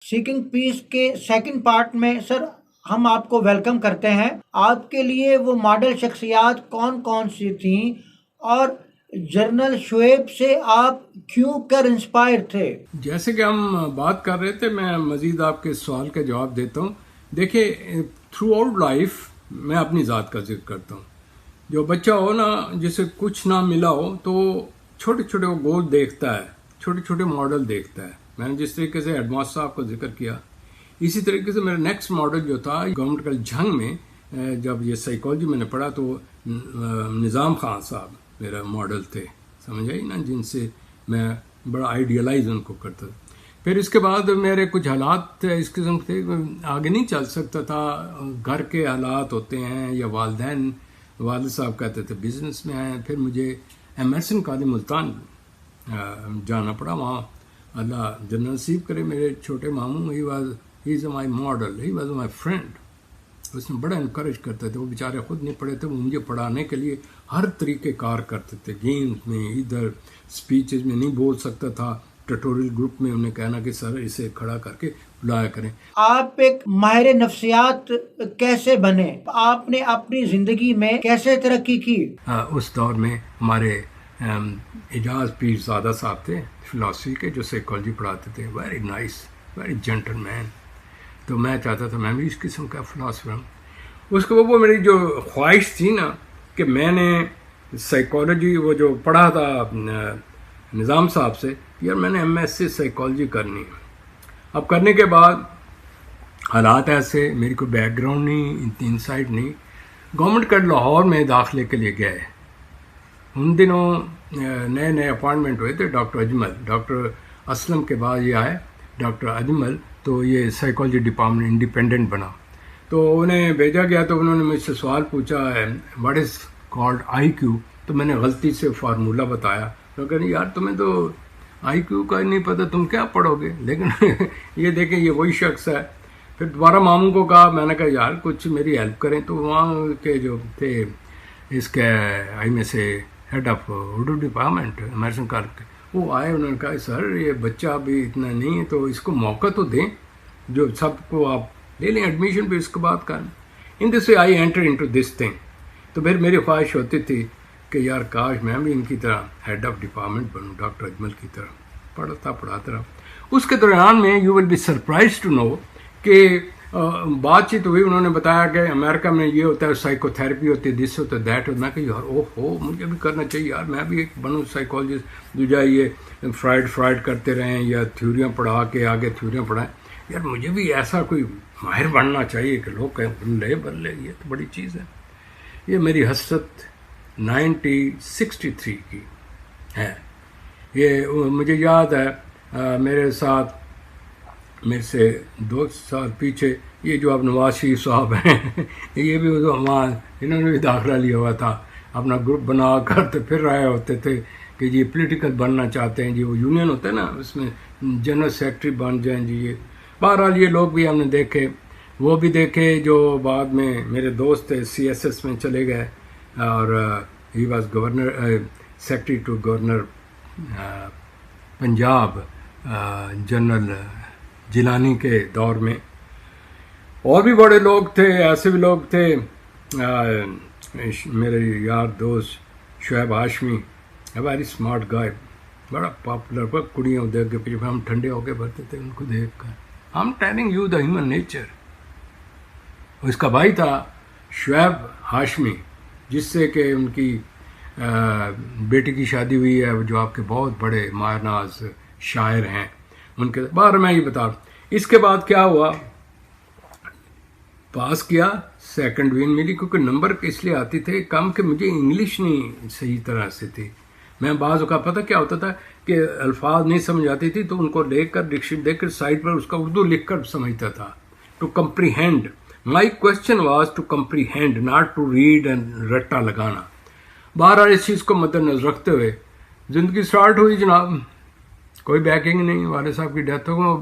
Seeking پیس کے second part میں سر ہم آپ کو ویلکم کرتے ہیں. آپ کے لیے وہ ماڈل شخصیات کون کون سی تھیں اور جنرل شعیب سے آپ کیوں کر انسپائر تھے؟ جیسے کہ ہم بات کر رہے تھے، میں مزید آپ کے سوال کا جواب دیتا ہوں. دیکھیے، تھرو آؤٹ لائف میں اپنی ذات کا ذکر کرتا ہوں. جو بچہ ہو نا، جسے کچھ نہ ملا ہو، تو چھوٹے چھوٹے وہ گول دیکھتا ہے، چھوٹے چھوٹے ماڈل دیکھتا ہے. میں نے جس طریقے سے ہیڈ ماسٹر صاحب کا ذکر کیا، اسی طریقے سے میرا نیکسٹ ماڈل جو تھا گورنمنٹ کالج جھنگ میں، جب یہ سائیکالوجی میں نے پڑھا تو نظام خان صاحب میرا ماڈل تھے، سمجھ آئی نا، جن سے میں بڑا آئیڈیلائز ان کو کرتا تھا. پھر اس کے بعد میرے کچھ حالات اس قسم تھے، آگے نہیں چل سکتا تھا. گھر کے حالات ہوتے ہیں، یا والد صاحب کہتے تھے بزنس میں آئے. پھر مجھے ایمرسن کالج ملتان جانا پڑا. وہاں اللہ جنرل نصیب کرے، میرے چھوٹے ماموں، he is my model, he was my friend. اس میں بڑا انکریج کرتے تھے. وہ بیچارے خود نہیں پڑھے تھے، وہ مجھے پڑھانے کے لیے ہر طریقے کار کرتے تھے. گیمز میں، ادھر اسپیچز میں نہیں بول سکتا تھا، ٹیٹوریل گروپ میں انہیں کہنا کہ سر اسے کھڑا کر کے بلایا کریں. آپ ایک ماہر نفسیات کیسے بنے؟ آپ نے اپنی زندگی میں کیسے ترقی کی؟ اس دور میں ہمارے اعجاز پیر زادہ صاحب تھے فلاسفی کے، جو سائیکالوجی پڑھاتے تھے. ویری نائس، ویری جینٹل مین. تو میں چاہتا تھا میں بھی اس قسم کا فلاسفر ہوں. اس کے وہ میری جو خواہش تھی نا، کہ میں نے سائیکالوجی وہ جو پڑھا تھا نظام صاحب سے، یار میں نے MS سائیکالوجی کرنی ہے. اب کرنے کے بعد حالات ایسے، میری کوئی بیک گراؤنڈ نہیں، انسائٹ نہیں. گورنمنٹ کالج لاہور میں داخلے کے لیے گئے. ان دنوں نئے اپوائنٹمنٹ ہوئے تھے. ڈاکٹر اسلم کے بعد یہ آئے ڈاکٹر اجمل، تو یہ سائیکالوجی ڈپارٹمنٹ انڈیپینڈنٹ بنا. تو انہیں بھیجا گیا، تو انہوں نے مجھ سے سوال پوچھا ہے واٹ از کالڈ IQ. تو میں نے غلطی سے فارمولہ بتایا. تو کہا یار تمہیں تو IQ کا نہیں پتہ، تم کیا پڑھو گے. لیکن یہ دیکھیں یہ وہی شخص ہے. پھر دوبارہ ماموں کو کہا، میں نے کہا یار کچھ میری ہیلپ کریں. تو وہاں کے جو تھے اس کے آئی میں سے head of Urdu department Emerson college کے، وہ آئے. انہوں نے کہا سر یہ بچہ ابھی اتنا نہیں ہے، تو اس کو موقع تو دیں، جو سب کو آپ لے لیں ایڈمیشن پہ، اس کے بعد کریں. ان دس وے آئی انٹر انٹو دس تھنگ. تو پھر میری خواہش ہوتی تھی کہ یار کاش میں بھی ان کی طرح ہیڈ آف ڈپارٹمنٹ بنوں، ڈاکٹر اجمل کی طرح. پڑھاتا رہا. اس کے دوران میں you will be surprise to know کہ بات چیت ہوئی. انہوں نے بتایا کہ امریکہ میں یہ ہوتا ہے، سائیکو تھراپی ہوتی ہے، دس ہوتا ہے، دیٹ. میں کہ یار مجھے بھی کرنا چاہیے یار، میں بھی ایک بنوں سائیکالوجسٹ جو جائے یہ فرائڈ کرتے رہیں، یا تھیوریاں پڑھا کے آگے تھیوریاں پڑھائیں. یار مجھے بھی ایسا کوئی ماہر بننا چاہیے کہ لوگ کہیں بن لے. یہ تو بڑی چیز ہے. یہ میری حسرت 1963 کی ہے. یہ مجھے یاد ہے میرے ساتھ، میرے سے 2 سال پیچھے یہ جو اب نواز شریف صاحب ہیں یہ بھی وہاں انہوں نے بھی داخلہ لیا ہوا تھا. اپنا گروپ بنا کر تو پھر رہے ہوتے تھے کہ یہ پولیٹیکل بننا چاہتے ہیں. جی وہ یونین ہوتا ہے نا، اس میں جنرل سیکرٹری بن جائیں جی. یہ بہرحال یہ لوگ بھی ہم نے دیکھے، وہ بھی دیکھے جو بعد میں میرے دوست تھے CSS میں چلے گئے. اور he was governor, secretary to governor Punjab general Jilani کے دور میں. اور بھی بڑے لوگ تھے، ایسے بھی لوگ تھے. میرے یار دوست شعیب ہاشمی، ویری اسمارٹ گائے، بڑا پاپولر. کڑیاں دیکھ کے پیچھے ہم ٹھنڈے ہو کے بھرتے تھے ان کو دیکھ کر. ہم telling you the human nature. اس کا بھائی تھا شعیب ہاشمی، جس سے کہ ان کی بیٹی کی شادی ہوئی ہے، جو آپ کے بہت بڑے ماہر ناز شاعر ہیں. ان کے بارے میں یہ بتا. اس کے بعد کیا ہوا، پاس کیا، سیکنڈ ڈویژن ملی، کیونکہ نمبر اس لیے آتی تھے کم کہ مجھے انگلش نہیں صحیح طرح سے تھی. میں بعض اوقات پتہ کیا ہوتا تھا کہ الفاظ نہیں سمجھ آتی تھی تو ان کو لے کر ڈکشنری دیکھ کر سائڈ پر اس کا اردو لکھ کر سمجھتا تھا. To comprehend, my question was to comprehend, not to read and رٹا لگانا. بہرحال اس چیز کو مد نظر رکھتے ہوئے زندگی سٹارٹ ہوئی جناب. کوئی بیکنگ نہیں، والد صاحب کی ڈیتھ ہو.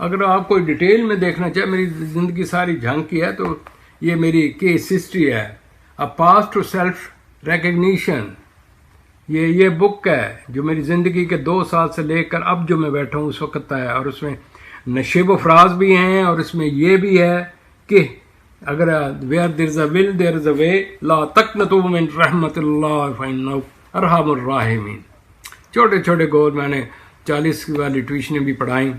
اگر آپ کوئی ڈیٹیل میں دیکھنا چاہے میری زندگی ساری جھنگ کی ہے تو یہ میری کیس ہسٹری ہے. اے پاس ٹو سیلف ریکگنیشن، یہ بک ہے جو میری زندگی کے 2 سال سے لے کر اب جو میں بیٹھا ہوں اس وقت ہے. اور اس میں نشیب و فراز بھی ہیں، اور اس میں یہ بھی ہے کہ اگر ویئر دیر از اے ول دیر از اے وے، لا تقنطوا من رحمت اللہ فإنہ ارحم الراحمین. چھوٹے چھوٹے گول میں نے 40 والی ٹیوشنیں بھی پڑھائیں،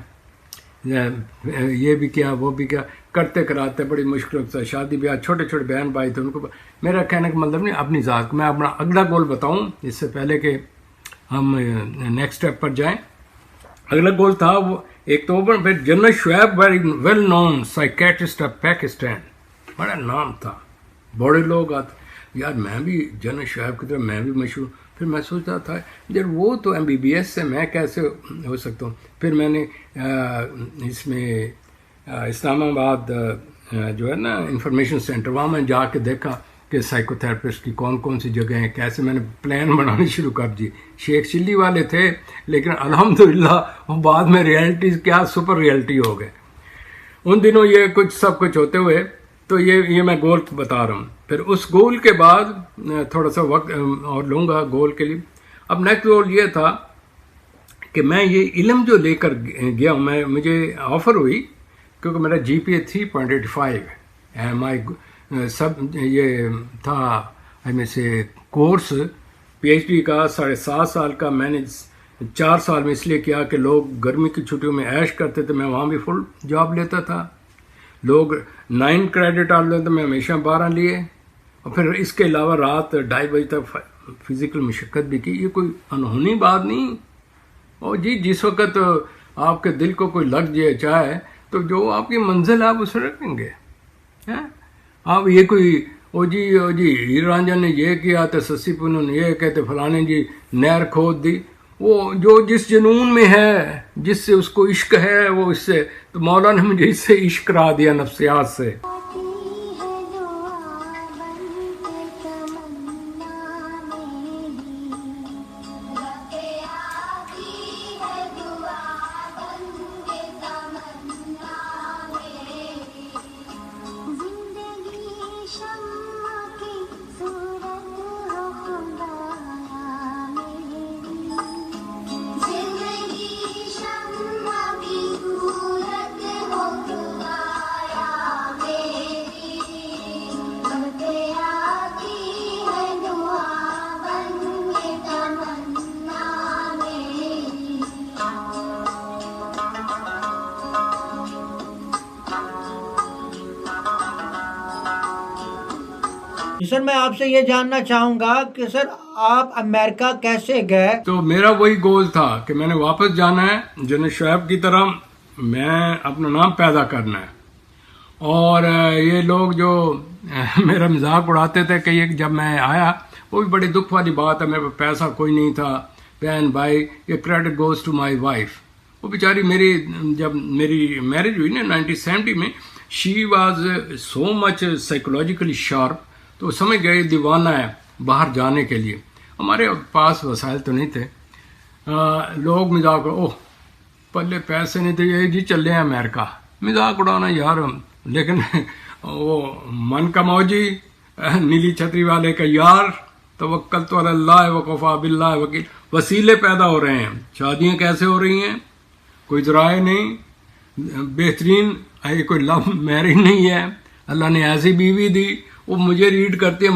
یہ بھی کیا وہ بھی کیا، کرتے کراتے بڑی مشکل سے شادی بیاہ. چھوٹے چھوٹے بہن بھائی تھے، ان کو میرا کہنے کا مطلب نہیں اپنی ذات کو. میں اپنا اگلا گول بتاؤں اس سے پہلے کہ ہم نیکسٹ اسٹیپ پر جائیں. اگلا گول تھا وہ ایک تو پھر general Shoaib very well known psychiatrist of Pakistan, بڑا نام تھا، بڑے لوگ آتے یار میں بھی جنرل شعیب کی طرح میں بھی مشہور. پھر میں سوچتا تھا یار وہ تو MBBS سے میں کیسے ہو سکتا ہوں. پھر میں نے اس میں اسلام آباد جو ہے نا انفارمیشن سینٹر، وہاں میں جا کے دیکھا کہ سائیکو تھراپسٹ کی کون کون سی جگہ ہیں، کیسے میں نے پلان بنانے شروع کر دی. شیخ چلی والے تھے لیکن الحمدللہ وہ بعد میں ریئلٹیز کیا سپر ریئلٹی ہو گئے. ان دنوں یہ کچھ سب کچھ ہوتے ہوئے تو یہ میں گول بتا رہا ہوں. پھر اس گول کے بعد تھوڑا سا وقت اور لوں گا گول کے لیے. اب نیکسٹ گول یہ تھا کہ میں یہ علم جو لے کر گیا ہوں، مجھے آفر ہوئی کیونکہ میرا GPA 3.85 سب یہ تھا میں سے کورس PhD کا 7.5 سال کا. میں نے 4 سال میں اس لیے کیا کہ لوگ گرمی کی چھٹیوں میں عیش کرتے تھے، میں وہاں بھی فل جاب لیتا تھا. لوگ 9 کریڈٹ آ لیتے، میں ہمیشہ 12 لیے. اور پھر اس کے علاوہ رات 2:30 بجے تک فزیکل مشقت بھی کی. یہ کوئی انہونی بات نہیں. اور جی جس وقت آپ کے دل کو کوئی لگ جائے چاہے تو جو آپ کی منزل آپ اسے رکھیں گے. آپ یہ کوئی او جی ہیر رانجھن نے یہ کیا تو سسی پونو نے یہ کہتے فلانے جی نہر کھود دی. وہ جو جس جنون میں ہے، جس سے اس کو عشق ہے، وہ اس سے تو مولا نے مجھے اس سے عشق کرا دیا نفسیات سے. سر میں آپ سے یہ جاننا چاہوں گا کہ سر آپ امریکہ کیسے گئے؟ تو میرا وہی گول تھا کہ میں نے واپس جانا ہے جنرل شعیب کی طرح، میں اپنا نام پیدا کرنا ہے. اور یہ لوگ جو میرا مذاق اڑاتے تھے کہ یہ جب میں آیا، وہ بھی بڑی دکھ والی بات ہے، میرے پاس پیسہ کوئی نہیں تھا. بہن بھائی یہ credit goes to my wife. وہ بیچاری میری جب میری میرج ہوئی نا 1970 میں، she was so much psychologically sharp, تو سمجھ گئے دیوانہ ہے باہر جانے کے لیے. ہمارے پاس وسائل تو نہیں تھے. لوگ مذاق اوہ پلے پیسے نہیں تھے، یہ جی چلے ہیں امریکہ. مذاق اڑانا یار، لیکن وہ من کا موجی نیلی چھتری والے کا یار، توکلت علی اللہ وکفیٰ باللہ وکیل. وسیلے پیدا ہو رہے ہیں. شادیاں کیسے ہو رہی ہیں؟ کوئی ذرائع نہیں، بہترین کوئی لو میرج نہیں ہے. اللہ نے ایسی بیوی دی، وہ مجھے ریڈ کرتی ہے،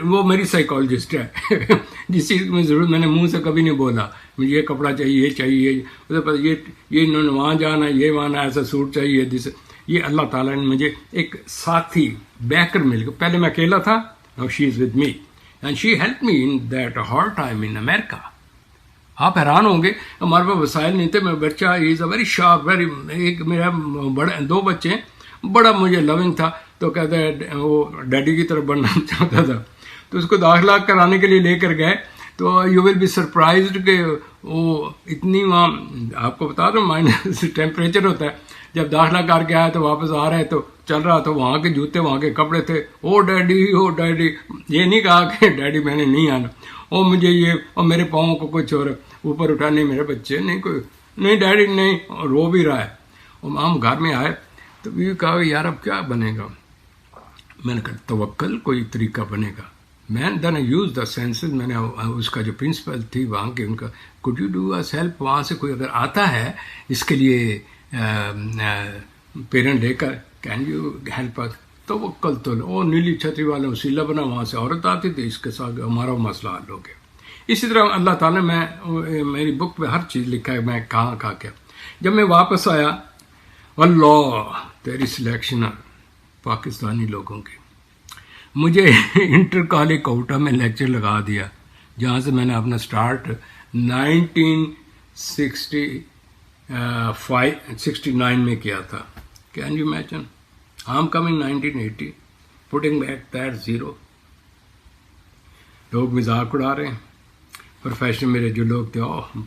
وہ میری سائیکالوجسٹ ہے. جس چیز میں ضرورت میں نے منہ سے کبھی نہیں بولا مجھے یہ کپڑا چاہیے، یہ چاہیے، یہ انہوں نے وہاں جانا، یہ وہاں ایسا سوٹ چاہیے. یہ اللہ تعالیٰ نے مجھے ایک ساتھی بیکر مل گیا. پہلے میں اکیلا تھا، now she is with me and she helped me in that hard time in America. آپ حیران ہوں گے، ہمارے پاس وسائل نہیں تھے. میں بچہ از اے ویری شارپ، ایک میرا بڑے 2 بچے ہیں، بڑا مجھے لونگ تھا، تو کہتا ہے وہ ڈیڈی کی طرف بننا چاہتا تھا. تو اس کو داخلہ کرانے کے لیے لے کر گئے، تو یو ول بی سرپرائزڈ کہ وہ اتنی وہاں آپ کو بتا دوں مائنس ٹیمپریچر ہوتا ہے. جب داخلہ کر کے آیا تو واپس آ رہے تو چل رہا تھا، وہاں کے جوتے وہاں کے کپڑے تھے. او ڈیڈی یہ نہیں کہا کہ ڈیڈی میں نے نہیں آنا، او مجھے یہ، اور میرے پاؤں کو کچھ اور اوپر اٹھانے، میرے بچے نہیں کوئی نہیں ڈیڈی نہیں، رو بھی رہا ہے. اور ہم گھر میں آئے تو یہ کہا یار اب کیا بنے گا؟ میں نے کہا توکل کوئی طریقہ بنے گا. میں دین آئی یوز دا سینسز. میں نے اس کا جو پرنسپل تھی وہاں کے، ان کا could you do us help، وہاں سے کوئی اگر آتا ہے اس کے لیے پیرنٹ لے کر کین یو ہیلپ اس، تو وہ کل تو وہ نیلی چھتری والے وسیلہ بنا، وہاں سے عورت آتی تھی، اس کے ساتھ ہمارا مسئلہ حل ہو گیا. اسی طرح اللہ تعالیٰ میری بک میں ہر چیز لکھا ہے میں کہاں کیا. جب میں واپس آیا، اللہ تیری سلیکشن پاکستانی لوگوں کی، مجھے انٹر کالج کوٹا میں لیکچر لگا دیا، جہاں سے میں نے اپنا سٹارٹ 1969 میں کیا تھا. Can you imagine? I am coming 1980 putting back that zero. لوگ مذاق اڑا رہے ہیں. پروفیشن میرے جو لوگ تھے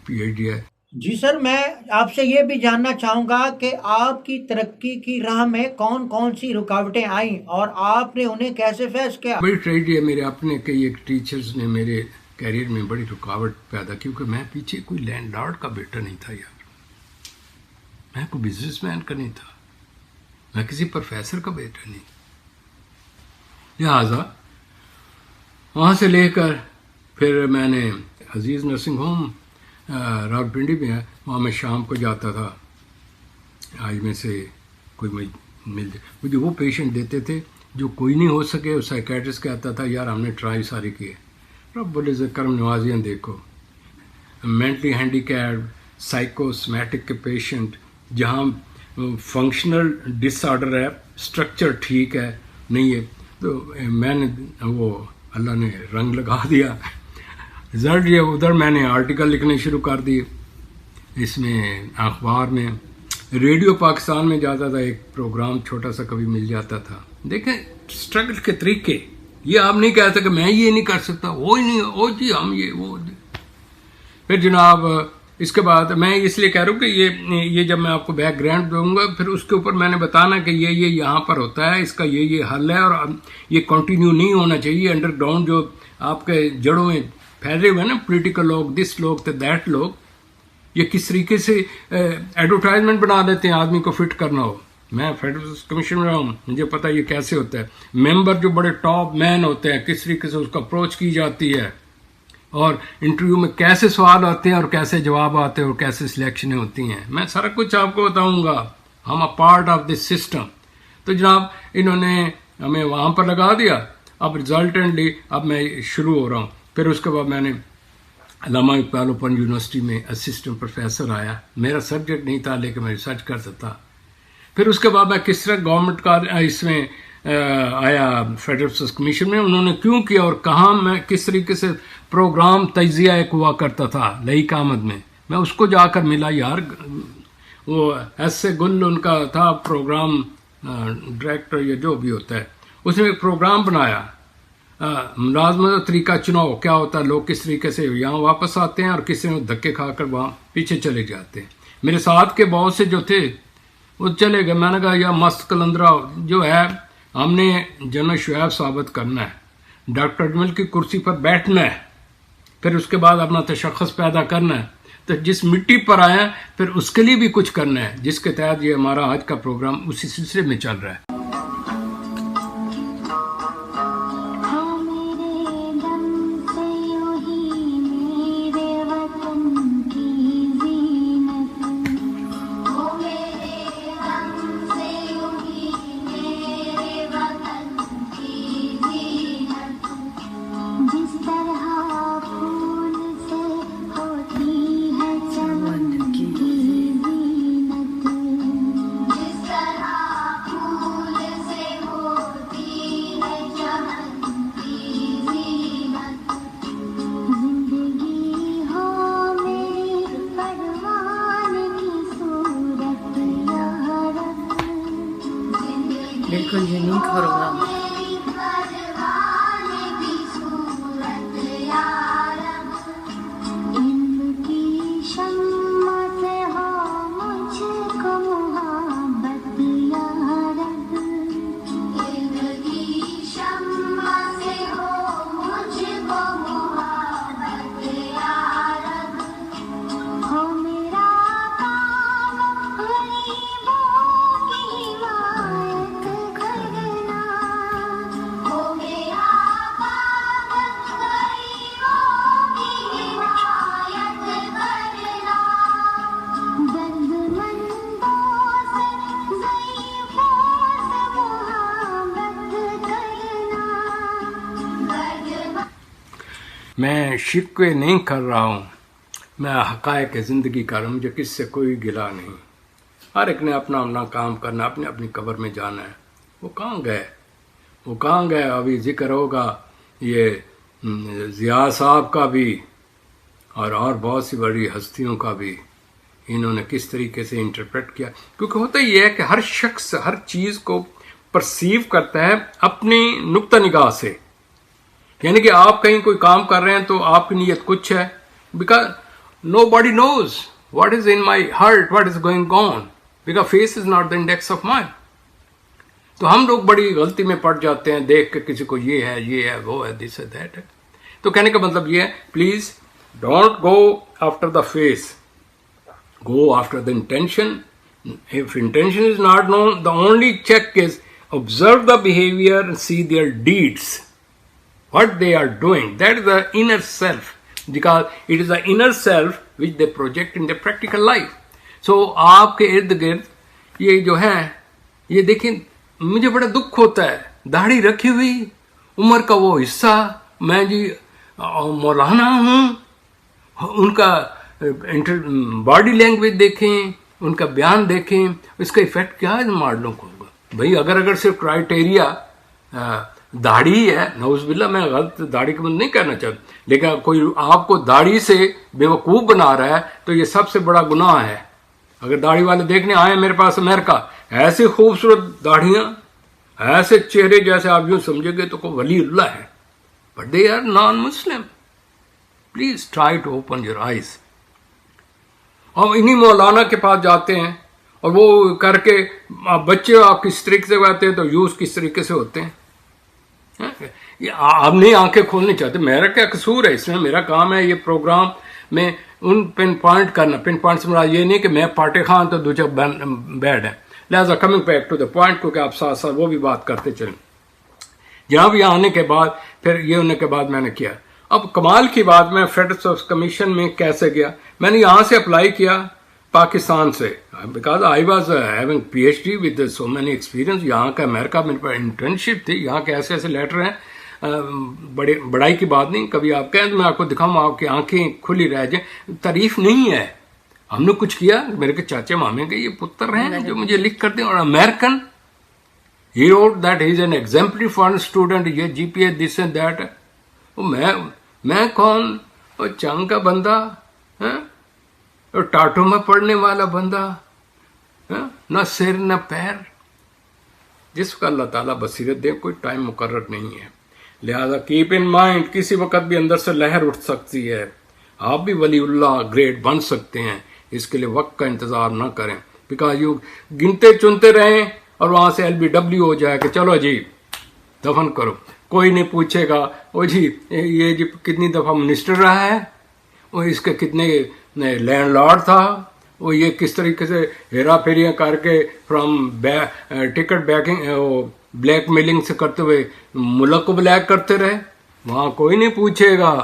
پی ایچ ڈی ہے. جی سر، میں آپ سے یہ بھی جاننا چاہوں گا کہ آپ کی ترقی کی راہ میں کون کون سی رکاوٹیں آئیں اور آپ نے انہیں کیسے فیس کیا؟ بڑی ٹریجڈی ہے. میرے اپنے کئی ایک ٹیچرز نے میرے کیریئر میں بڑی رکاوٹ پیدا کی، کیونکہ میں پیچھے کوئی لینڈ لارڈ کا بیٹا نہیں تھا یار، میں کوئی بزنس مین کا نہیں تھا، میں کسی پروفیسر کا بیٹا نہیں. لہٰذا وہاں سے لے کر پھر میں نے عزیز نرسنگ ہوم راولپنڈی میں ہے، وہاں میں شام کو جاتا تھا. آج میں سے کوئی مل جائے، مجھے وہ پیشنٹ دیتے تھے جو کوئی نہیں ہو سکے. اور سائیکیٹرسٹ کہتا تھا یار ہم نے ٹرائی ساری کیے. رب العزت کرم نوازیاں دیکھو، مینٹلی ہینڈی کیپڈ سائیکوسمیٹک کے پیشنٹ جہاں فنکشنل ڈس آرڈر ہے، اسٹرکچر ٹھیک ہے نہیں ہے، تو میں نے وہ اللہ نے رنگ لگا دیا. رزلٹ یہ ادھر میں نے آرٹیکل لکھنے شروع کر دیے، اس میں اخبار میں، ریڈیو پاکستان میں جاتا تھا، ایک پروگرام چھوٹا سا کبھی مل جاتا تھا. دیکھیں اسٹرگل کے طریقے، یہ آپ نہیں کہتے کہ میں یہ نہیں کر سکتا، وہ ہی نہیں، وہ جی ہم یہ وہ. پھر جناب اس کے بعد میں اس لیے کہہ رہا ہوں کہ یہ جب میں آپ کو بیک گراؤنڈ دوں گا، پھر اس کے اوپر میں نے بتانا کہ یہ یہاں پر ہوتا ہے، اس کا یہ حل ہے، اور یہ کنٹینیو نہیں ہونا چاہیے. انڈر گراؤنڈ جو آپ کے جڑوں میں پھیلے ہوئے ہیں نا، پولیٹیکل لوگ، دس لوگ تو دیٹ لوگ، یہ کس طریقے سے ایڈورٹائزمنٹ بنا دیتے ہیں آدمی کو فٹ کرنا ہو. میں فیڈرل کمیشن میں ہوں، مجھے پتا یہ کیسے ہوتا ہے. ممبر جو بڑے ٹاپ مین ہوتے ہیں، کس طریقے سے اس کو اپروچ کی جاتی ہے، اور انٹرویو میں کیسے سوال آتے ہیں اور کیسے جواب آتے ہیں اور کیسے سلیکشنیں ہوتی ہیں، میں سارا کچھ آپ کو بتاؤں گا. ہم a part of this system. تو جناب انہوں نے ہمیں وہاں پر لگا دیا. اب ریزلٹنٹلی اب میں شروع ہو رہا ہوں. پھر اس کے بعد میں نے علامہ اقبال اوپن یونیورسٹی میں اسسٹنٹ پروفیسر آیا. میرا سبجیکٹ نہیں تھا لیکن میں ریسرچ کرتا تھا. پھر اس کے بعد میں کس طرح گورنمنٹ کا اس میں آیا فیڈرل ریسرچ کمیشن میں، انہوں نے کیوں کیا اور کہاں، میں کس طریقے سے پروگرام تجزیہ ایک ہوا کرتا تھا لئی آمد میں اس کو جا کر ملا. یار وہ ایس اے گل ان کا تھا پروگرام ڈائریکٹر یا جو بھی ہوتا ہے، اس نے ایک پروگرام بنایا، ملازمت طریقہ چناؤ کیا ہوتا ہے، لوگ کس طریقے سے یہاں واپس آتے ہیں اور کسی نے دھکے کھا کر وہاں پیچھے چلے جاتے ہیں. میرے ساتھ کے بہت سے جو تھے وہ چلے گئے. میں نے کہا یا مست کلندرا جو ہے، ہم نے جنرل شعیب ثابت کرنا ہے، ڈاکٹر اجمل کی کرسی پر بیٹھنا ہے، پھر اس کے بعد اپنا تشخص پیدا کرنا ہے. تو جس مٹی پر آیا پھر اس کے لیے بھی کچھ کرنا ہے، جس کے تحت یہ ہمارا آج کا پروگرام اسی سلسلے میں چل رہا ہے. بالکل یونیک پروگرام. میں شکوے نہیں کر رہا ہوں، میں حقائق زندگی کر رہا ہوں، مجھے کس سے کوئی گلا نہیں. ہر ایک نے اپنا اپنا کام کرنا، اپنی اپنی قبر میں جانا ہے. وہ کہاں گئے؟ ابھی ذکر ہوگا یہ ضیاء صاحب کا بھی اور بہت سی بڑی ہستیوں کا بھی، انہوں نے کس طریقے سے انٹرپریٹ کیا. کیونکہ ہوتا یہ ہے کہ ہر شخص ہر چیز کو پرسیو کرتا ہے اپنی نقطہ نگاہ سے. یعنی کہ آپ کہیں کوئی کام کر رہے ہیں تو آپ کی نیت کچھ ہے، because nobody knows what is in my heart, what is going on, because face is not the index of mind. تو ہم لوگ بڑی غلطی میں پڑ جاتے ہیں دیکھ کے کسی کو یہ ہے وہ ہے دس ہے دیٹ ہے. تو کہنے کا مطلب یہ ہے please don't go after the face, go after the intention. If intention is not known, the only check is observe the behavior and see their deeds, what they are doing. That is the inner self, because it is the inner self which they project in their practical life. So آپ کے ارد گرد یہ جو ہے، یہ دیکھیں مجھے بڑا دکھ ہوتا ہے، داڑھی رکھی ہوئی عمر کا وہ حصہ، میں جی مولانا ہوں، ان کا باڈی لینگویج دیکھیں، ان کا بیان دیکھیں، اس کا ایفیکٹ کیا ہے ماڈلوں کو ہوگا. بھائی اگر صرف کرائٹیریا داڑھی ہے، نعوذ باللہ میں غلط داڑھی کا مطلب نہیں کہنا چاہتا، لیکن کوئی آپ کو داڑھی سے بیوقوف بنا رہا ہے تو یہ سب سے بڑا گناہ ہے. اگر داڑھی والے دیکھنے آئے میرے پاس امریکہ، ایسی خوبصورت داڑھیاں، ایسے چہرے جیسے آپ یوں سمجھے گے تو کوئی ولی اللہ ہے، but they are non Muslim. Please try to open your eyes. اور انہی مولانا کے پاس جاتے ہیں اور وہ کر کے بچے آپ کس طریقے سے آتے ہیں تو یوز کس طریقے سے ہوتے ہیں. آپ نہیں آنکھیں کھولنی چاہتے، میرا کیا قصور ہے اس میں؟ میرا کام ہے یہ پروگرام میں ان پن پوائنٹ کرنا. پن پوائنٹ سے مراد یہ نہیں کہ میں پاٹے خان تو دوچہ بیڈ ہے. لہٰذا coming back to the point, کیونکہ آپ ساتھ ساتھ وہ بھی بات کرتے چلیں. جہاں بھی آنے کے بعد پھر یہ ہونے کے بعد میں نے کیا. اب کمال کی بات، میں فیڈرل سروس کمیشن میں کیسے گیا؟ میں نے یہاں سے اپلائی کیا پاکستان سے، because I was having P H D with so many experience. یہاں کا امریکہ میرے پاس انٹرنشپ تھی، یہاں کے ایسے ایسے لیٹر ہیں، بڑائی کی بات نہیں. کبھی آپ کہیں تو میں آپ کو دکھاؤں، آپ کی آنکھیں کھلی رہ جائیں. تعریف نہیں ہے، ہم نے کچھ کیا. میرے کے چاچے مامے کے یہ پتر ہیں جو مجھے لکھ کر دیں. اور American he wrote that he is an exemplary foreign student, یہ G P S this and that. میں کون؟ وہ چنگ کا بندہ، ٹاٹو میں پڑھنے والا بندہ، نہ سر نہ پیر. جس کو اللہ تعالیٰ بصیرت دے، کوئی ٹائم مقرر نہیں ہے. لہذا کیپ ان مائنڈ، کسی وقت بھی اندر سے لہر اٹھ سکتی ہے. آپ بھی ولی اللہ گریٹ بن سکتے ہیں. اس کے لیے وقت کا انتظار نہ کریں، بیکاز یو گنتے چنتے رہیں اور وہاں سے LBW ہو جائے کہ چلو جی دفن کرو. کوئی نہیں پوچھے گا وہ جی یہ جی کتنی دفعہ منسٹر رہا ہے، وہ اس کے کتنے لینڈ لارڈ تھا، وہ یہ کس طریقے سے ہیرا پھیریاں کر کے فرام ٹکٹ بیکنگ بلیک میلنگ سے کرتے ہوئے ملک کو بلیک کرتے رہے. وہاں کوئی نہیں پوچھے گا.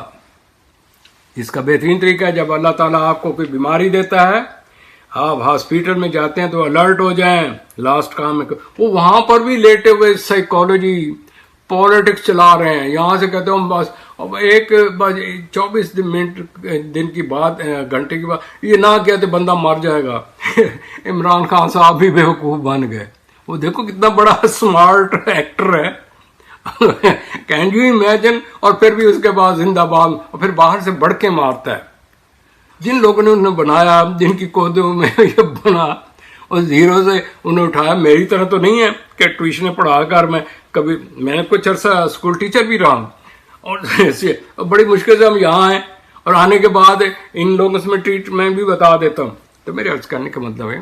اس کا بہترین طریقہ ہے جب اللہ تعالیٰ آپ کو کوئی بیماری دیتا ہے، آپ ہاسپٹل میں جاتے ہیں تو الرٹ ہو جائیں. لاسٹ کام میں وہ وہاں پر بھی لیٹے ہوئے سائیکالوجی پالیٹکس چلا رہے ہیں. یہاں سے کہتے ہیں بس اب 24 منٹ دن کی بات، گھنٹے کی بات، یہ نہ کہتے بندہ مر جائے گا. عمران خان صاحب بھی بیوقوف بن گئے. وہ دیکھو کتنا بڑا اسمارٹ ایکٹر ہے. Can you imagine? اور پھر بھی اس کے بعد زندہ باد، اور پھر باہر سے بڑھ کے مارتا ہے. جن لوگوں نے انہیں بنایا، جن کی کودوں میں یہ بنا، اور زیرو سے انہیں اٹھایا. میری طرح تو نہیں ہے کہ ٹیوشنیں پڑھا کر میں نے کچھ عرصہ اسکول ٹیچر بھی رہا ہوں، اور بڑی مشکل سے ہم یہاں ہیں. اور آنے کے بعد ان لوگوں سے میں ٹریٹ میں بھی بتا دیتا ہوں. تو میرے عرض کرنے کا مطلب ہے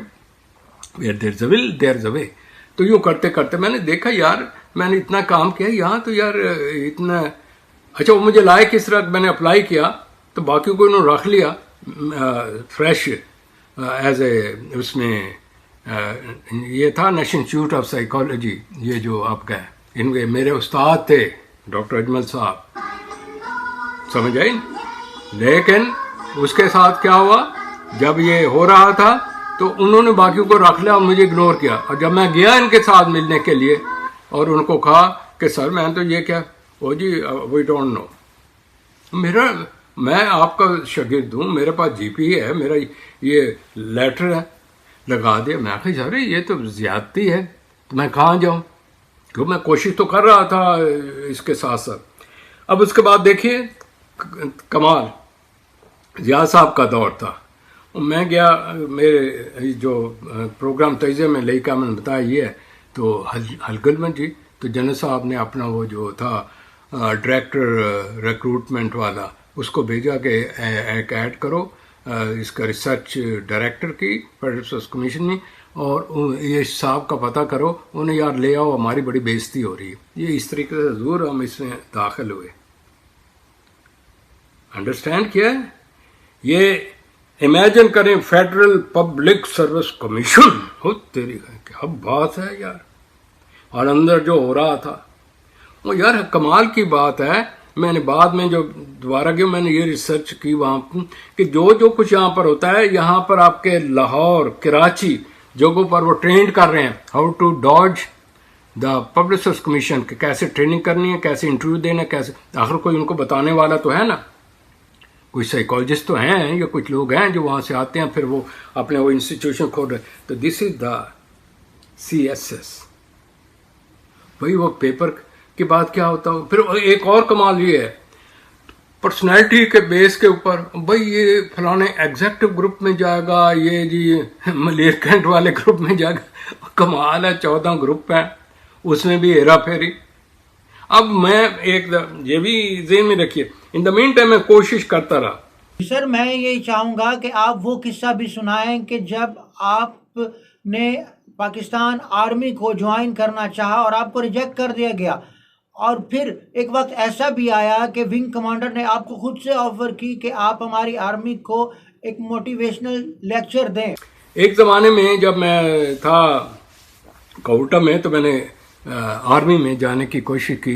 where there's a will there's a way. تو یوں کرتے کرتے میں نے دیکھا یار میں نے اتنا کام کیا یہاں، تو یار اتنا اچھا. وہ مجھے لائے کس طرح میں نے اپلائی کیا تو باقیوں کو انہوں نے رکھ لیا فریش ایز اے، اس میں یہ تھا نیشنل انسٹیٹیوٹ آف سائیکالوجی، یہ جو آپ کا ان کے میرے استاد تھے ڈاکٹر اجمل صاحب، سمجھ آئی. لیکن اس کے ساتھ کیا ہوا، جب یہ ہو رہا تھا تو انہوں نے باقیوں کو رکھ لیا اور مجھے اگنور کیا. اور جب میں گیا ان کے ساتھ ملنے کے لیے اور ان کو کہا کہ سر میں تو یہ کیا، وہ جی وی ڈونٹ نو. میں آپ کا شاگرد ہوں, میرے پاس جی پی ہے, میرا یہ لیٹر ہے, لگا دیا. میں کہ یار یہ تو زیادتی ہے, تو میں کہاں جاؤں, کیوں میں کوشش تو کر رہا تھا اس کے ساتھ ساتھ. اب اس کے بعد دیکھیے کمال ضیاء صاحب کا دور تھا. میں گیا, میرے جو پروگرام تجزیے میں لے کا میں نے بتایا یہ ہے, تو ہلگل میں جی, تو جنرل صاحب نے اپنا وہ جو تھا ڈائریکٹر ریکروٹمنٹ والا, اس کو بھیجا کہ ایک ایڈ کرو اس کا ریسرچ ڈائریکٹر کی فیڈرل ریسرچ کمیشن میں, اور یہ صاحب کا پتہ کرو, انہیں یار لے آؤ, ہماری بڑی بےزتی ہو رہی ہے. یہ اس طریقے سے ضرور ہم اس میں داخل ہوئے. انڈرسٹینڈ کیا ہے؟ یہ امیجن کریں فیڈرل پبلک سروس کمیشن, ہو تیری کیا بات ہے یار. اور اندر جو ہو رہا تھا وہ یار کمال کی بات ہے. میں نے بعد میں جو دوبارہ گیا, میں نے یہ ریسرچ کی وہاں کہ جو کچھ یہاں پر ہوتا ہے, یہاں پر آپ کے لاہور, کراچی جگہوں پر وہ ٹرینڈ کر رہے ہیں how to dodge the public service commission, کہ کیسے ٹریننگ کرنی ہے, کیسے انٹرویو دینا, کیسے. آخر کوئی ان کو بتانے والا تو ہے نا, کوئی سائیکالوجسٹ تو ہیں یا کچھ لوگ ہیں جو وہاں سے آتے ہیں, پھر وہ اپنے وہ انسٹیٹیوشن کھول رہے. تو دس از دا CSS. وہی وہ پیپر کی بات کیا ہوتا ہو. پھر ایک اور کمال یہ ہے, پرسنالٹی کے بیس کے اوپر, بھائی یہ فلانے ایگزیکٹو گروپ میں جائے گا, یہ جی ملیر کینٹ والے گروپ میں جائے گا. کمال ہے, 14 گروپ ہیں, اس میں بھی ہیرا پھیری. اب میں ایک یہ بھی ذہن میں رکھیے, ان دا مین ٹائم میں کوشش کرتا رہا. سر میں یہی چاہوں گا کہ آپ وہ قصہ بھی سنائیں کہ جب آپ نے پاکستان آرمی کو جوائن کرنا چاہا اور آپ کو ریجیکٹ کر دیا گیا, اور پھر ایک وقت ایسا بھی آیا کہ ونگ کمانڈر نے آپ کو خود سے آفر کی کہ آپ ہماری آرمی کو ایک موٹیویشنل لیکچر دیں. ایک زمانے میں جب میں تھا کوٹا میں, تو میں نے آرمی میں جانے کی کوشش کی,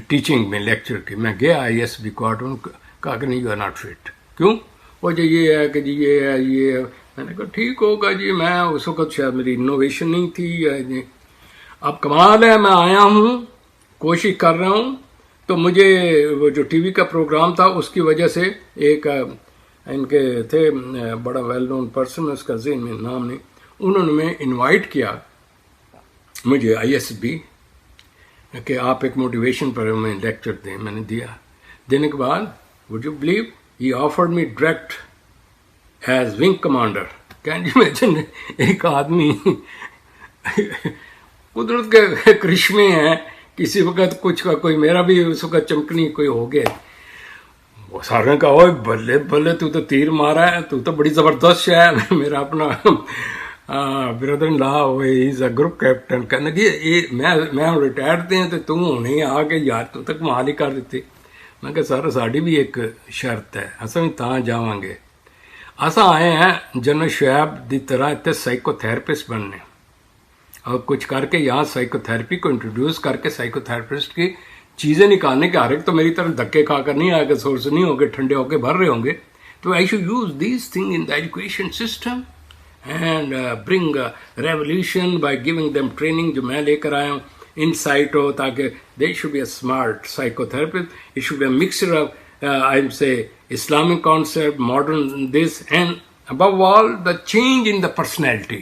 ٹیچنگ میں, لیکچر کی. میں گیا ISB کوارٹر, کہا کہ نہیں یو آر ناٹ فٹ. کیوں؟ وہ جو یہ ہے کہ جی یہ ہے یہ. میں نے کہا ٹھیک ہوگا جی. میں اس وقت شاید میری انوویشن نہیں تھی. اب کمال ہے, میں آیا ہوں, کوشش کر رہا ہوں, تو مجھے وہ جو ٹی وی کا پروگرام تھا اس کی وجہ سے ایک ان کے تھے بڑا ویل نون پرسن, اس کا ذہن میں نام نہیں, انہوں نے میں انوائٹ کیا مجھے ISB کہ آپ ایک موٹیویشن پر میں لیکچر دیں. میں نے دیا. دینے کے بعد would you believe he offered me direct as wing commander. Can you imagine, ایک آدمی, قدرت کے کرشمے ہیں, کسی وقت کچھ کا کوئی, میرا بھی اس وقت چمکنی کوئی ہو گیا. وہ سارے نے کہا اوے بلے بلے تو تیر مارا ہے, تو بڑی زبردست ہے. میرا اپنا brother in law is a group captain. کہنے لگی میں ریٹائرڈ تھے تو تم ہونے آ کے یار تو تک محال ہی کر دیتے. میں کہ سر ساڑی بھی ایک شرط ہے, اصل بھی تاں جاواں گے. اصا آئے ہیں جنرل شعیب دی طرح اتنے سائیکو تھراپسٹ بننے, اور کچھ کر کے یہاں سائیکو تھراپی کو انٹروڈیوس کر کے سائیکو تھراپسٹ کی چیزیں نکالنے کے. ہر ایک تو میری طرف دھکے کھا کر نہیں آئے گا, سورس نہیں ہوں گے, ٹھنڈے ہو کے بھر رہے ہوں گے. تو I should use these thing in the education system and bring revolution by giving them training, جو میں لے کر آیا ہوں, انسائٹ ہو, تاکہ they should be a smart psychotherapist. It should be a mixture of I say Islamic concept, modern this, and above all the change in the personality.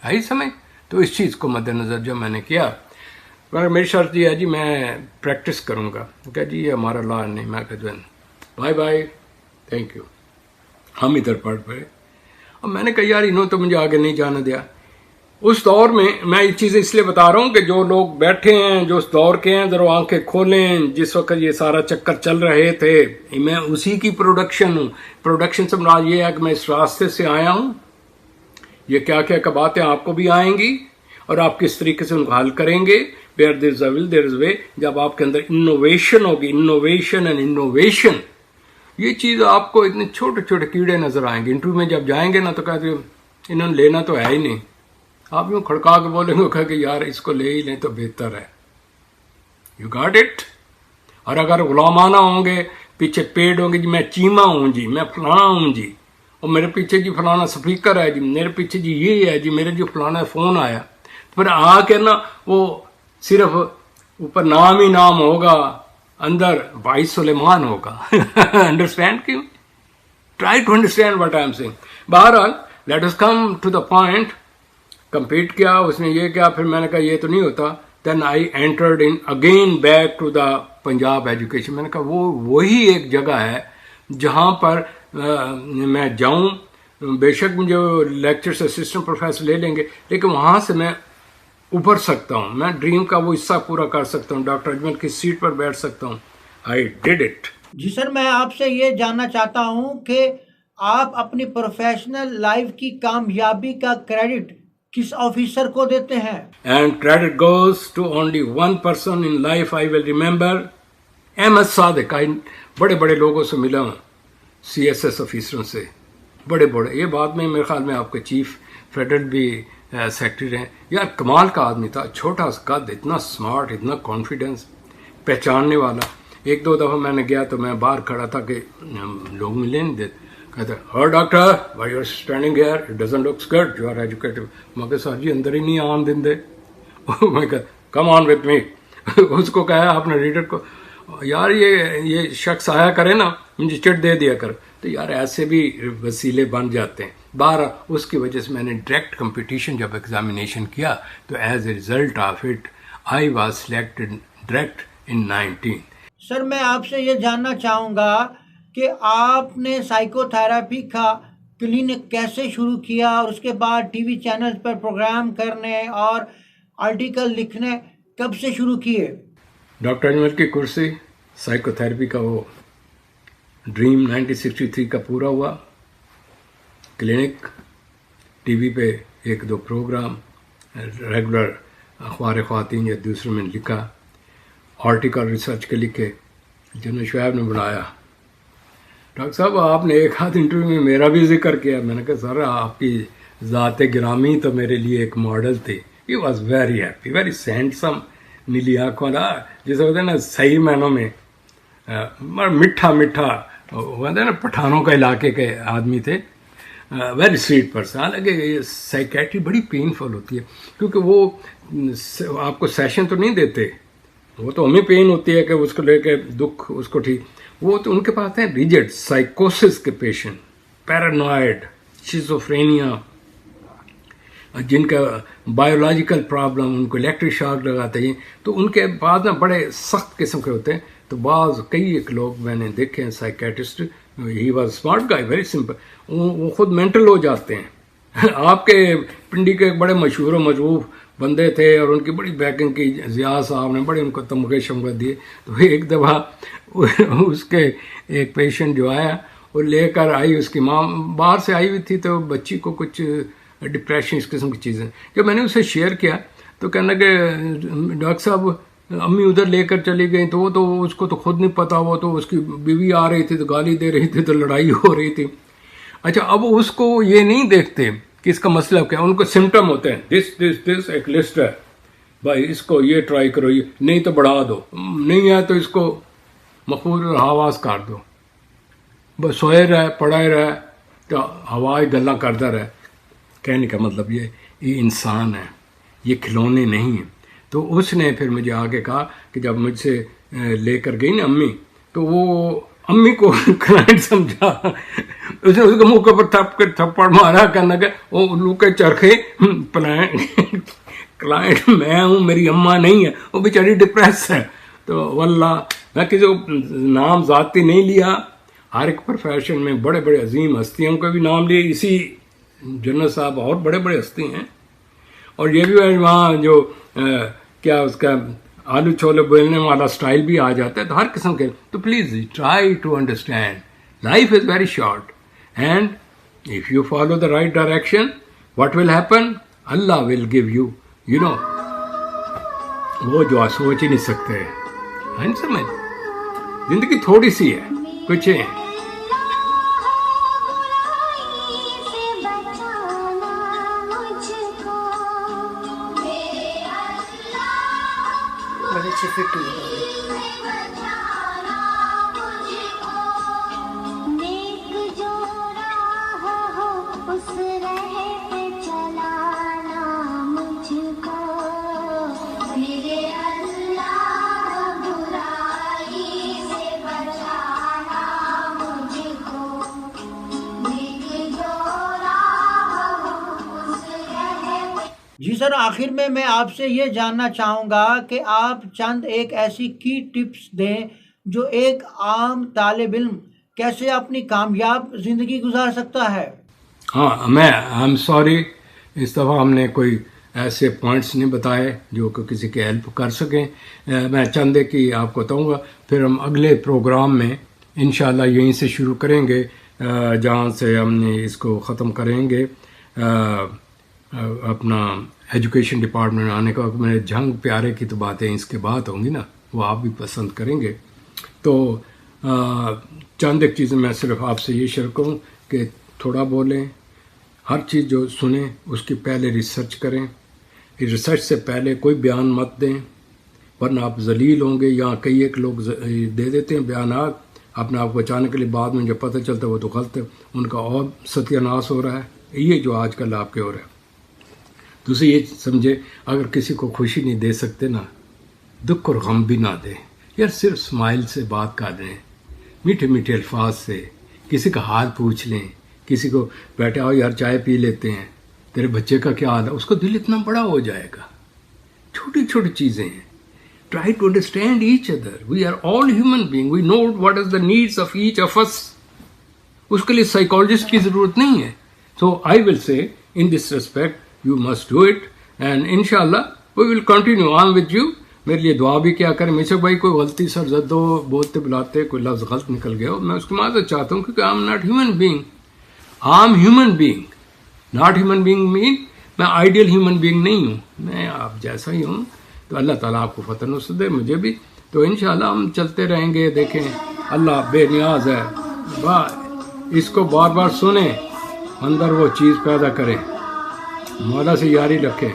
I سمجھ؟ تو اس چیز کو مد نظر جو میں نے کیا, میری شرط یہ ہے جی میں پریکٹس کروں گا. کہ جی یہ ہمارا لا نہیں. میں کہ بائے بائے, تھینک یو. ہم ادھر پڑھ پڑے. اب میں نے کہا یار انہوں تو مجھے آگے نہیں جانے دیا. اس دور میں یہ چیزیں اس لیے بتا رہا ہوں کہ جو لوگ بیٹھے ہیں, جو اس دور کے ہیں, ذرا آنکھیں کھولیں. جس وقت یہ سارا چکر چل رہے تھے, میں اسی کی پروڈکشن ہوں. پروڈکشن سے مراد یہ ہے کہ میں اس راستے سے آیا ہوں. یہ کیا کیا باتیں آپ کو بھی آئیں گی, اور آپ کس طریقے سے ان کو حل کریں گے. ویئر دیر از اے ول دیر از اے وے. جب آپ کے اندر انوویشن ہوگی, انوویشن اینڈ انوویشن, یہ چیز آپ کو اتنے چھوٹے چھوٹے کیڑے نظر آئیں گے. انٹرویو میں جب جائیں گے نا تو کہتے انہوں نے لینا تو ہے ہی نہیں. آپ یوں کھڑکا کے بولیں گے کہ یار اس کو لے ہی لیں تو بہتر ہے. You got it. اور اگر غلامانہ ہوں گے, پیچھے پیڈ ہوں گے, جی میں چیما ہوں جی, میں فلانا ہوں جی, اور میرے پیچھے جی فلانا سپیکر ہے جی, میرے پیچھے جی یہ ہے جی, میرے جو فلانا فون آیا, پھر آ کے نا وہ صرف اوپر نام ہی نام ہوگا, اندر بھائی سلیمان ہوگا. انڈرسٹینڈ کیوں؟ Try to understand what I am saying. بہرحال let us come to the point. Compete کیا اس نے، یہ کیا، پھر میں نے کہا یہ تو نہیں ہوتا. Then I entered in again back to the Punjab education. میں نے کہا وہی ایک جگہ ہے جہاں پر میں جاؤں. بے شک مجھے لیکچر سے اسسٹنٹ پروفیسر لے لیں گے، لیکن وہاں سے میں ابھر سکتا ہوں، میں ڈریم کا وہ حصہ پورا کر سکتا ہوں، ڈاکٹر اجمل کی سیٹ پر بیٹھ سکتا ہوں. I did it. جی سر، میں آپ سے یہ جاننا چاہتا ہوں کہ آپ اپنی پروفیشنل لائف کی کامیابی کا کریڈٹ کس آفیسر کو دیتے ہیں؟ And credit goes to only one person in life I will remember, Ahmad Sadiq. بڑے بڑے لوگوں سے ملا ہوں، سی ایس ایس آفیسروں سے، بڑے بڑے. یہ بعد میں میرے خیال میں آپ کے چیف فیڈرل بھی سیکٹری رہے. یار کمال کا آدمی تھا، چھوٹا سا قد، اتنا اسمارٹ، اتنا کانفیڈینس، پہچاننے والا. ایک دو دفعہ میں نے گیا تو میں باہر کھڑا تھا کہ لوگ ملے نہیں دیتے. کہتے ہر doctor why you are standing here, it doesn't looks good, you are educated. میں کہ سر جی اندر ہی نہیں آن دیں دے. میں کہ کم آن وتھ می. اس کو کہا آپ نے ریڈر کو، یار یہ شخص آیا کرے نا مجھے چٹ دے دیا کر. تو یار ایسے بھی وسیلے بن جاتے ہیں. بارہ اس کی وجہ سے میں نے ڈائریکٹ کمپٹیشن جب ایگزامینیشن کیا تو as a result of it I was selected direct in 19. Sir میں آپ سے یہ جاننا چاہوں گا کہ آپ نے سائیکو تھراپی کا کلینک کیسے شروع کیا، اور اس کے بعد ٹی وی چینل پر پروگرام کرنے اور آرٹیکل لکھنے کب سے شروع کیے؟ ڈاکٹر اجمل کی کرسی، سائیکو تھراپی کا وہ ڈریم 1963 کا پورا ہوا. کلینک، ٹی وی پہ ایک دو پروگرام، ریگولر اخبار خواتین یا دوسرے میں لکھا، آرٹیکل ریسرچ کے لکھے. جنرل شعیب نے بلایا، ڈاکٹر صاحب آپ نے ایک آدھ انٹرویو میں میرا بھی ذکر کیا. میں نے کہا سر آپ کی ذات گرامی تو میرے لیے ایک ماڈل تھی. He was very happy, very handsome, نیلی آنکھوں والا، جیسے ہوتا ہے نا صحیح معنوں میں میٹھا میٹھا، ہوتا ہے نا پٹھانوں کا علاقے کے آدمی تھے. Very sweet person. حالانکہ یہ سائیکیٹری بڑی پینفل ہوتی ہے کیونکہ وہ آپ کو سیشن تو نہیں دیتے، وہ تو ہمیں پین ہوتی ہے کہ اس کو لے کے دکھ اس کو ٹھیک. وہ تو ان کے پاس ہیں ریجڈ سائیکوسس کے پیشنٹ، پیرانوائڈ، شیزوفرینیا، جن کا بایولوجیکل پرابلم، ان کو الیکٹرک شاک لگاتے ہیں. تو ان کے بعد نا بڑے سخت قسم کے ہوتے ہیں. تو بعض کئی ایک لوگ میں نے دیکھے ہیں psychiatrist, he was smart guy, very simple, وہ خود مینٹل ہو جاتے ہیں. آپ کے پنڈی کے ایک بڑے مشہور و معروف بندے تھے اور ان کی بڑی بیکنگ کی، ضیاء صاحب نے بڑے ان کو تمغے شمغے دیے. تو ایک دفعہ اس کے ایک پیشنٹ جو آیا وہ لے کر آئی، اس کی ماں باہر سے آئی ہوئی تھی تو بچی کو کچھ ڈپریشن اس قسم کی چیزیں. جب میں نے اسے شیئر کیا تو کہنے کہ ڈاکٹر صاحب امی ادھر لے کر چلی گئی تو وہ تو اس کو تو خود نہیں پتا، وہ تو اس کی بیوی آ رہی تھی تو گالی دے رہی تھی تو لڑائی ہو رہی تھی. اچھا اب اس کو یہ نہیں دیکھتے کہ اس کا مسئلہ کیا، ان کو سمٹم ہوتے ہیں، دس ایک لسٹ ہے بھائی، اس کو یہ ٹرائی کرو، یہ نہیں تو بڑھا دو، نہیں ہے تو اس کو مقبول اور حواس کر دو. بس سوئے رہے پڑھائے رہے تو ہوائے گلا کرتا رہے. کہنے کا مطلب یہ انسان ہے، یہ کھلونے نہیں ہیں. تو اس نے پھر مجھے آگے کہا کہ جب مجھ سے لے کر گئی نا امی، تو وہ امی کو کلائنٹ سمجھا، اس نے اس کے منہ کے اوپر تھپڑ مارا، کہنا کہ وہ الو کے چرخے کلائنٹ میں ہوں، میری اماں نہیں ہے، وہ بیچاری ڈپریس ہے. تو واللہ میں کسی کو نام ذاتی نہیں لیا، ہر ایک پروفیشن میں بڑے بڑے عظیم ہستیوں کا بھی نام لیے. اسی جنرل صاحب اور بڑے بڑے ہستی ہیں. اور یہ بھی وہاں جو کیا اس کا آلو چھولے بولنے والا سٹائل بھی آ جاتا ہے. تو ہر قسم کے، تو please try to understand life is very short and if you follow the right direction what will happen, Allah will give you you know وہ جو آپ سوچ ہی نہیں سکتے. سمجھ زندگی تھوڑی سی ہے، کچھ ہے. بڑے اچھے فٹ ہوئے. جی سر، آخر میں آپ سے یہ جاننا چاہوں گا کہ آپ چند ایک ایسی کی ٹپس دیں جو ایک عام طالب علم کیسے اپنی کامیاب زندگی گزار سکتا ہے۔ ہاں، میں آئی ایم سوری، اس دفعہ ہم نے کوئی ایسے پوائنٹس نہیں بتائے جو کہ کسی کی ہیلپ کر سکیں۔ میں چند ایک کی آپ کو بتاؤں گا، پھر ہم اگلے پروگرام میں انشاءاللہ یہیں سے شروع کریں گے جہاں سے ہم نے اس کو ختم کریں گے۔ اپنا ایجوکیشن ڈپارٹمنٹ آنے کا میرے جھنگ پیارے کی تو باتیں اس کے بعد ہوں گی نا، وہ آپ بھی پسند کریں گے۔ تو چند ایک چیزیں میں صرف آپ سے یہ شیئر کروں کہ تھوڑا بولیں، ہر چیز جو سنیں اس کی پہلے ریسرچ کریں، ریسرچ سے پہلے کوئی بیان مت دیں ورنہ آپ ذلیل ہوں گے۔ یہاں کئی ایک لوگ دے دیتے ہیں بیانات اپنے آپ کو بچانے کے لیے، بعد میں جب پتہ چلتا ہے وہ تو غلط ہے، ان کا اور ستیہ ناش ہو رہا ہے۔ یہ جو آج کل آپ کے ہو رہا ہے، دوسرے یہ سمجھے اگر کسی کو خوشی نہیں دے سکتے نا، دکھ اور غم بھی نہ دیں یار، صرف اسمائل سے بات کر دیں، میٹھے میٹھے الفاظ سے کسی کا حال پوچھ لیں، کسی کو بیٹھے آؤ یار چائے پی لیتے ہیں، تیرے بچے کا کیا حال ہے، اس کا دل اتنا بڑا ہو جائے گا۔ چھوٹی چھوٹی چیزیں ہیں۔ Try to understand each other. We are all human beings. We know what is the needs of each of us. اس کے لیے سائیکالوجسٹ کی ضرورت نہیں ہے۔ So I will say in this respect you must do it and inshallah we will continue on with you. میرے لیے دعا بھی کیا کریں۔ میسک بھائی کوئی غلطی سر زد ہو، بولتے بلاتے کوئی لفظ غلط نکل گیا ہو، میں اس کی معذرت چاہتا ہوں کیونکہ I'm not human being. I'm human being. Not human being mean میں آئیڈیل ہیومن بینگ نہیں ہوں، میں آپ جیسا ہی ہوں۔ تو اللہ تعالیٰ آپ کو فتح نصرت دے، مجھے بھی۔ تو انشاءاللہ ہم چلتے رہیں گے۔ دیکھیں اللہ بے نیاز ہے، اس کو بار بار سنیں، اندر وہ چیز پیدا کریں، مولا سے یاری رکھیں۔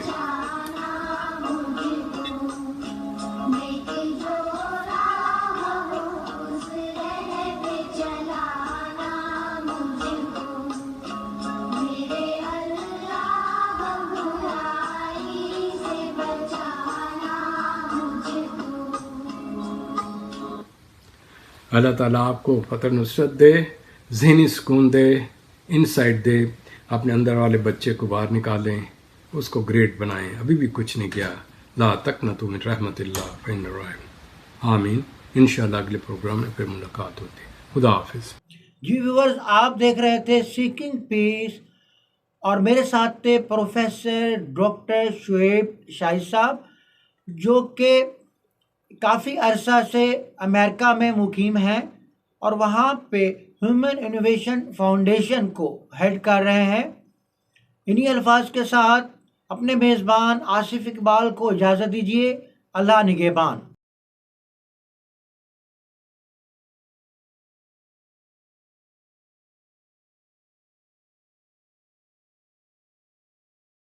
اللہ تعالیٰ آپ کو فتح نصرت دے، ذہنی سکون دے، انسائٹ دے، اپنے اندر والے بچے کو باہر نکالیں، اس کو گریٹ بنائیں۔ ابھی بھی کچھ نہیں کیا، لا تقنطوا من رحمت اللہ فإن الرحیم۔ آمین۔ انشاءاللہ اگلے پروگرام میں پھر ملاقات ہوتی ہے۔ خدا حافظ۔ جی ویورز، آپ دیکھ رہے تھے سیکنگ پیس اور میرے ساتھ تھے پروفیسر ڈاکٹر شعیب شاہی صاحب، جو کہ کافی عرصہ سے امریکہ میں مقیم ہیں اور وہاں پہ ہیومن انوویشن فاؤنڈیشن کو ہیڈ کر رہے ہیں۔ انہی الفاظ کے ساتھ اپنے میزبان آصف اقبال کو اجازت دیجیے۔ اللہ نگہبان۔